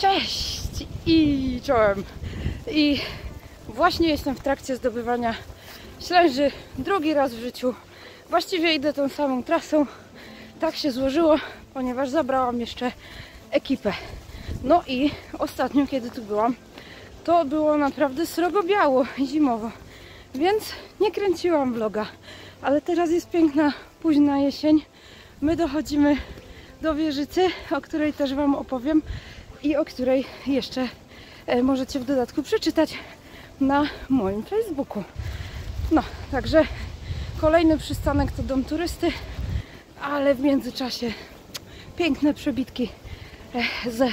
Cześć i czołem. I właśnie jestem w trakcie zdobywania Ślęży drugi raz w życiu. Właściwie idę tą samą trasą. Tak się złożyło, ponieważ zabrałam jeszcze ekipę. No i ostatnio, kiedy tu byłam, to było naprawdę srogo biało i zimowo, więc nie kręciłam vloga. Ale teraz jest piękna, późna jesień. My dochodzimy do Wieżycy, o której też Wam opowiem i o której jeszcze możecie w dodatku przeczytać na moim Facebooku. No, także kolejny przystanek to dom turysty, ale w międzyczasie piękne przebitki z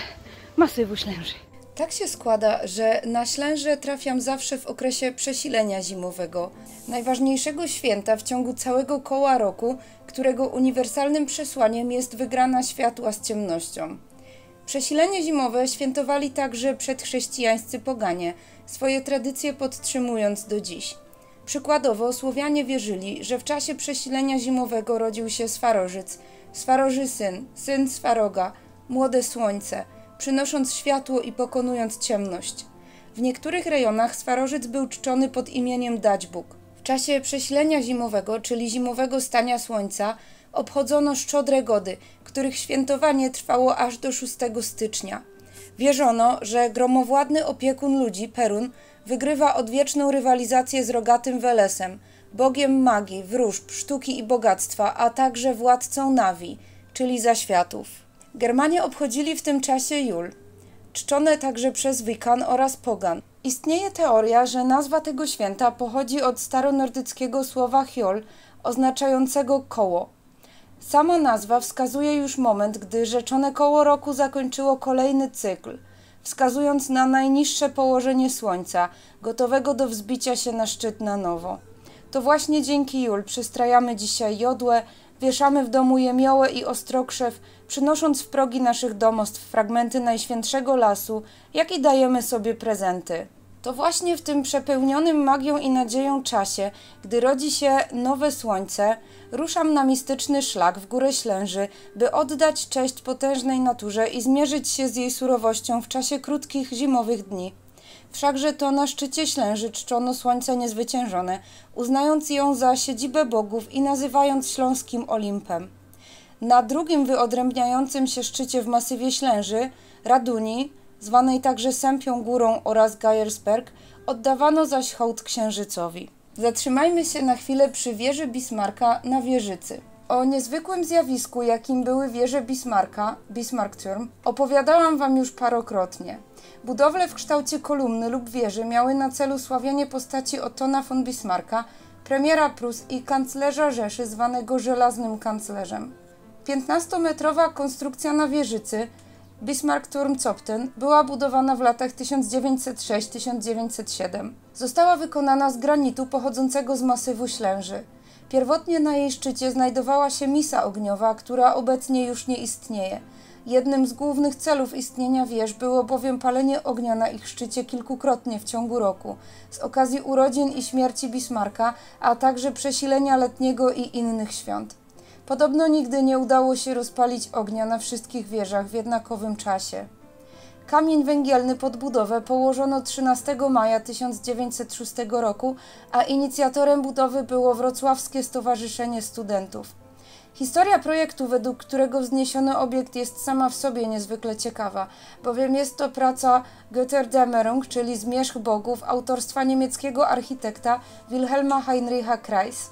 masywu Ślęży. Tak się składa, że na Ślęże trafiam zawsze w okresie przesilenia zimowego, najważniejszego święta w ciągu całego koła roku, którego uniwersalnym przesłaniem jest wygrana światła z ciemnością. Przesilenie zimowe świętowali także przedchrześcijańscy poganie, swoje tradycje podtrzymując do dziś. Przykładowo Słowianie wierzyli, że w czasie przesilenia zimowego rodził się Swarożyc, Swaroży syn, syn Swaroga, młode słońce, przynosząc światło i pokonując ciemność. W niektórych rejonach Swarożyc był czczony pod imieniem Daćbuk. W czasie przesilenia zimowego, czyli zimowego stania słońca, obchodzono Szczodre Gody, których świętowanie trwało aż do 6 stycznia. Wierzono, że gromowładny opiekun ludzi, Perun, wygrywa odwieczną rywalizację z rogatym Welesem, bogiem magii, wróżb, sztuki i bogactwa, a także władcą Nawi, czyli zaświatów. Germanie obchodzili w tym czasie Jul, czczone także przez Wikan oraz Pogan. Istnieje teoria, że nazwa tego święta pochodzi od staronordyckiego słowa hjol, oznaczającego koło. Sama nazwa wskazuje już moment, gdy rzeczone koło roku zakończyło kolejny cykl, wskazując na najniższe położenie słońca, gotowego do wzbicia się na szczyt na nowo. To właśnie dzięki Jul przystrajamy dzisiaj jodłę, wieszamy w domu jemiołę i ostrokrzew, przynosząc w progi naszych domostw fragmenty najświętszego lasu, jak i dajemy sobie prezenty. To właśnie w tym przepełnionym magią i nadzieją czasie, gdy rodzi się nowe słońce, ruszam na mistyczny szlak w górę Ślęży, by oddać cześć potężnej naturze i zmierzyć się z jej surowością w czasie krótkich zimowych dni. Wszakże to na szczycie Ślęży czczono słońce niezwyciężone, uznając ją za siedzibę bogów i nazywając śląskim Olimpem. Na drugim wyodrębniającym się szczycie w masywie Ślęży, Raduni, zwanej także Sępią Górą oraz Geiersberg, oddawano zaś hołd księżycowi. Zatrzymajmy się na chwilę przy wieży Bismarcka na Wieżycy. O niezwykłym zjawisku, jakim były wieże Bismarcka, Bismarckturm, opowiadałam Wam już parokrotnie. Budowle w kształcie kolumny lub wieży miały na celu sławienie postaci Ottona von Bismarcka, premiera Prus i kanclerza Rzeszy zwanego Żelaznym Kanclerzem. 15-metrowa konstrukcja na Wieżycy, Bismarckturm Zopten, była budowana w latach 1906-1907. Została wykonana z granitu pochodzącego z masywu Ślęży. Pierwotnie na jej szczycie znajdowała się misa ogniowa, która obecnie już nie istnieje. Jednym z głównych celów istnienia wież było bowiem palenie ognia na ich szczycie kilkukrotnie w ciągu roku, z okazji urodzin i śmierci Bismarcka, a także przesilenia letniego i innych świąt. Podobno nigdy nie udało się rozpalić ognia na wszystkich wieżach w jednakowym czasie. Kamień węgielny pod budowę położono 13 maja 1906 roku, a inicjatorem budowy było Wrocławskie Stowarzyszenie Studentów. Historia projektu, według którego wzniesiono obiekt, jest sama w sobie niezwykle ciekawa, bowiem jest to praca Götterdämmerung, czyli Zmierzch Bogów, autorstwa niemieckiego architekta Wilhelma Heinricha Kreis.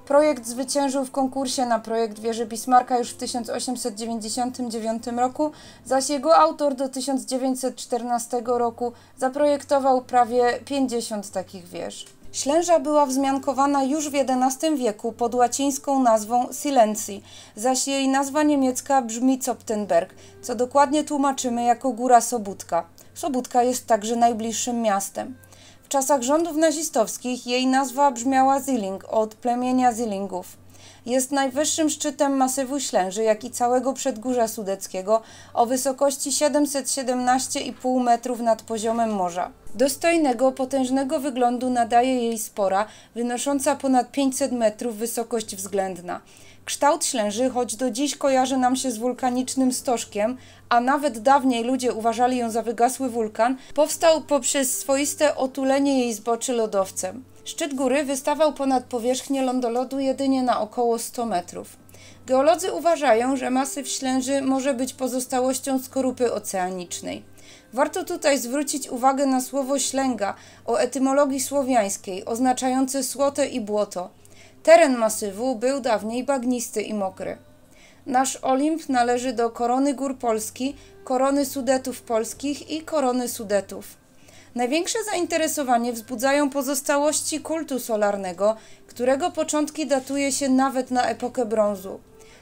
Projekt zwyciężył w konkursie na projekt wieży Bismarcka już w 1899 roku, zaś jego autor do 1914 roku zaprojektował prawie 50 takich wież. Ślęża była wzmiankowana już w XI wieku pod łacińską nazwą Silencji, zaś jej nazwa niemiecka brzmi Zoptenberg, co dokładnie tłumaczymy jako Góra Sobótka. Sobótka jest także najbliższym miastem. W czasach rządów nazistowskich jej nazwa brzmiała Zilling, od plemienia Zillingów. Jest najwyższym szczytem masywu Ślęży, jak i całego Przedgórza Sudeckiego o wysokości 717,5 metrów nad poziomem morza. Dostojnego, potężnego wyglądu nadaje jej spora, wynosząca ponad 500 metrów wysokość względna. Kształt Ślęży, choć do dziś kojarzy nam się z wulkanicznym stożkiem, a nawet dawniej ludzie uważali ją za wygasły wulkan, powstał poprzez swoiste otulenie jej zboczy lodowcem. Szczyt góry wystawał ponad powierzchnię lądolodu jedynie na około 100 metrów. Geolodzy uważają, że masyw Ślęży może być pozostałością skorupy oceanicznej. Warto tutaj zwrócić uwagę na słowo ślęga o etymologii słowiańskiej, oznaczające słote i błoto. Teren masywu był dawniej bagnisty i mokry. Nasz Olimp należy do korony gór Polski, korony Sudetów polskich i korony Sudetów. Największe zainteresowanie wzbudzają pozostałości kultu solarnego, którego początki datuje się nawet na epokę brązu.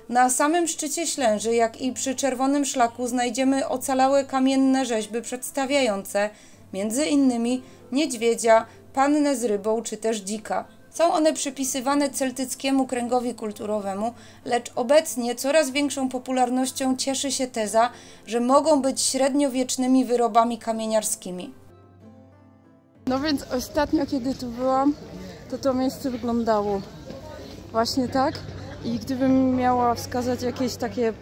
Na samym szczycie Ślęży, jak i przy Czerwonym Szlaku znajdziemy ocalałe kamienne rzeźby przedstawiające m.in. niedźwiedzia, pannę z rybą czy też dzika. Są one przypisywane celtyckiemu kręgowi kulturowemu, lecz obecnie coraz większą popularnością cieszy się teza, że mogą być średniowiecznymi wyrobami kamieniarskimi. No więc ostatnio, kiedy tu byłam, to miejsce wyglądało właśnie tak. I gdybym miała wskazać jakieś takie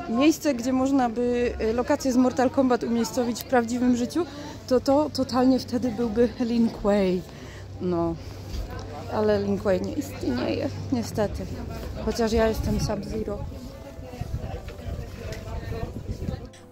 miejsce, gdzie można by lokację z Mortal Kombat umiejscowić w prawdziwym życiu, to totalnie wtedy byłby Lin Kuei. No, ale Lin Kuei nie istnieje, niestety. Chociaż ja jestem Sub-Zero.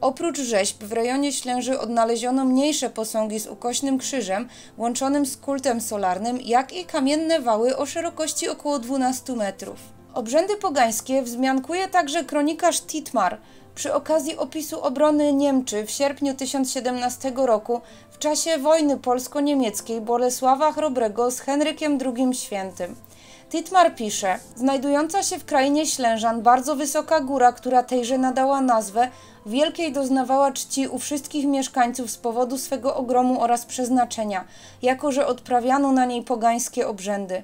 Oprócz rzeźb w rejonie Ślęży odnaleziono mniejsze posągi z ukośnym krzyżem łączonym z kultem solarnym, jak i kamienne wały o szerokości około 12 metrów. Obrzędy pogańskie wzmiankuje także kronikarz Titmar przy okazji opisu obrony Niemczy w sierpniu 1017 roku w czasie wojny polsko-niemieckiej Bolesława Chrobrego z Henrykiem II Świętym. Titmar pisze: znajdująca się w krainie Ślężan bardzo wysoka góra, która tejże nadała nazwę, wielkiej doznawała czci u wszystkich mieszkańców z powodu swego ogromu oraz przeznaczenia, jako że odprawiano na niej pogańskie obrzędy.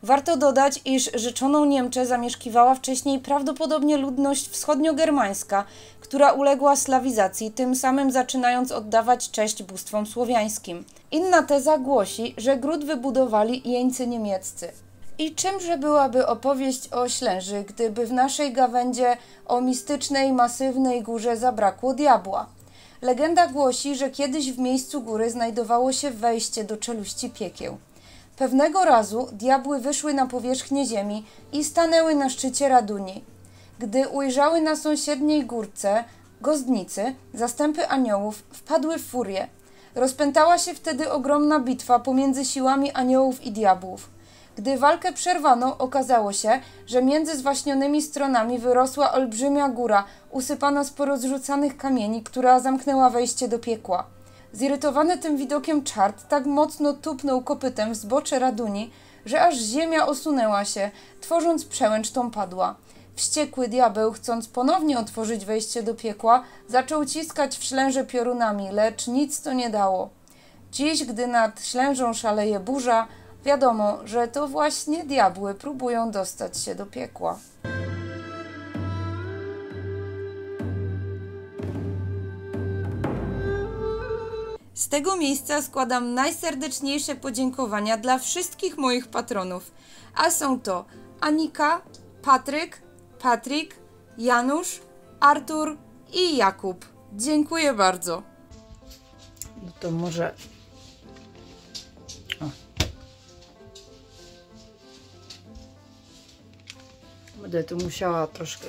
Warto dodać, iż rzeczoną Niemczech zamieszkiwała wcześniej prawdopodobnie ludność wschodniogermańska, która uległa slawizacji, tym samym zaczynając oddawać cześć bóstwom słowiańskim. Inna teza głosi, że gród wybudowali jeńcy niemieccy. I czymże byłaby opowieść o Ślęży, gdyby w naszej gawędzie o mistycznej, masywnej górze zabrakło diabła? Legenda głosi, że kiedyś w miejscu góry znajdowało się wejście do czeluści piekieł. Pewnego razu diabły wyszły na powierzchnię ziemi i stanęły na szczycie Raduni. Gdy ujrzały na sąsiedniej górce, gozdnicy, zastępy aniołów, wpadły w furię. Rozpętała się wtedy ogromna bitwa pomiędzy siłami aniołów i diabłów. Gdy walkę przerwano, okazało się, że między zwaśnionymi stronami wyrosła olbrzymia góra, usypana z porozrzucanych kamieni, która zamknęła wejście do piekła. Zirytowany tym widokiem czart tak mocno tupnął kopytem w zbocze Raduni, że aż ziemia osunęła się, tworząc przełęcz tą padła. Wściekły diabeł, chcąc ponownie otworzyć wejście do piekła, zaczął ciskać w Ślężę piorunami, lecz nic to nie dało. Dziś, gdy nad Ślężą szaleje burza, wiadomo, że to właśnie diabły próbują dostać się do piekła. Z tego miejsca składam najserdeczniejsze podziękowania dla wszystkich moich patronów, a są to Anika, Patryk, Janusz, Artur i Jakub. Dziękuję bardzo. No to może... Będę tu musiała troszkę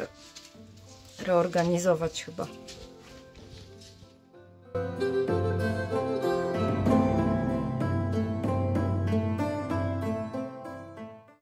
reorganizować chyba.